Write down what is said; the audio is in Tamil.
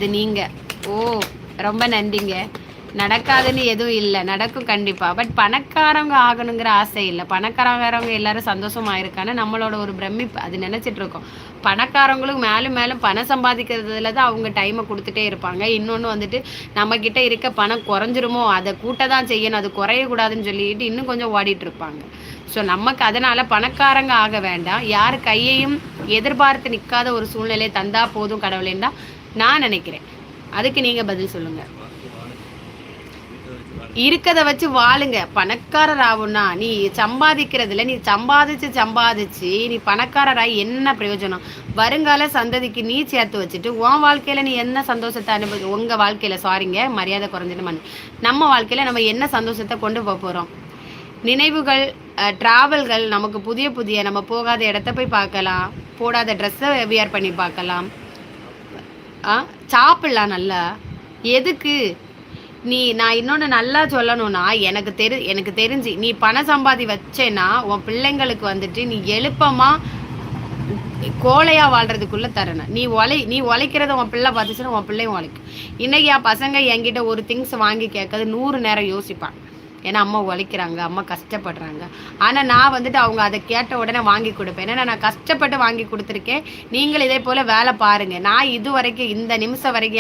இது நீங்க. ஓ, ரொம்ப நன்றிங்க. நடக்காதுன்னு எதுவும் இல்லை, நடக்கும் கண்டிப்பா. பட் பணக்காரங்க ஆகணுங்கிற ஆசை இல்லை. பணக்காரங்க எல்லாரும் சந்தோஷமா இருக்கான்னு நம்மளோட ஒரு பிரமிப்பு, அது நினைச்சிட்டு இருக்கோம். பணக்காரங்களும் மேலும் மேலும் பணம் சம்பாதிக்கிறதுல தான் அவங்க டைமை கொடுத்துட்டே இருப்பாங்க. இன்னொன்று வந்துட்டு நம்ம கிட்ட இருக்க பணம் குறைஞ்சிருமோ, அதை கூட்ட தான் செய்யணும், அது குறையக்கூடாதுன்னு சொல்லிட்டு இன்னும் கொஞ்சம் ஓடிட்டு இருப்பாங்க. ஸோ நமக்கு அதனால பணக்காரங்க ஆக வேண்டாம். யார் கையையும் எதிர்பார்த்து நிற்காத ஒரு சூழ்நிலையை தந்தா போதும் கடவுளேன்னு தான் நான் நினைக்கிறேன். அதுக்கு நீங்க பதில் சொல்லுங்க. இருக்கதை வச்சு வாழுங்க. பணக்காரர் ஆகும்னா நீ சம்பாதிக்கிறதுல நீ சம்பாதிச்சு நீ பணக்காரராய் என்ன பிரயோஜனம்? வருங்கால சந்ததிக்கு நீ சேர்த்து வச்சுட்டு உன் வாழ்க்கையில நீ என்ன சந்தோஷத்தை உங்க வாழ்க்கையில சாரிங்க மரியாதை குறைஞ்சிட்டு நம்ம வாழ்க்கையில நம்ம என்ன சந்தோஷத்தை கொண்டு போக போறோம்? நினைவுகள், டிராவல்கள், நமக்கு புதிய புதிய நம்ம போகாத இடத்த போய் பார்க்கலாம், போடாத ட்ரெஸ்ஸை வியர் பண்ணி பார்க்கலாம், சாப்பிடலாம் நல்லா. எதுக்கு நான் இன்னொன்று நல்லா சொல்லணும்னா, எனக்கு தெரிஞ்சு நீ பணம் சம்பாதி வச்சேன்னா உன் பிள்ளைங்களுக்கு வந்துட்டு நீ எழுப்பமாக கோழையா வாழ்றதுக்குள்ள தரணும். நீ உழைக்கிறத உன் பிள்ளை பார்த்துச்சுன்னா உன் பிள்ளையும் உழைக்கும். இன்னைக்கு என் பசங்க என்கிட்ட ஒரு திங்ஸ் வாங்கி கேட்கறது 100 நேரம் யோசிப்பான். ஏன்னா அம்மா உழைக்கிறாங்க, அம்மா கஷ்டப்படுறாங்க. ஆனால் நான் வந்துட்டு அவங்க அதை கேட்ட உடனே வாங்கி கொடுப்பேன். ஏன்னா நான் கஷ்டப்பட்டு வாங்கி கொடுத்துருக்கேன். நீங்கள் இதே போல் வேலை பாருங்கள். நான் இது வரைக்கும் இந்த நிமிஷம் வரைக்கும்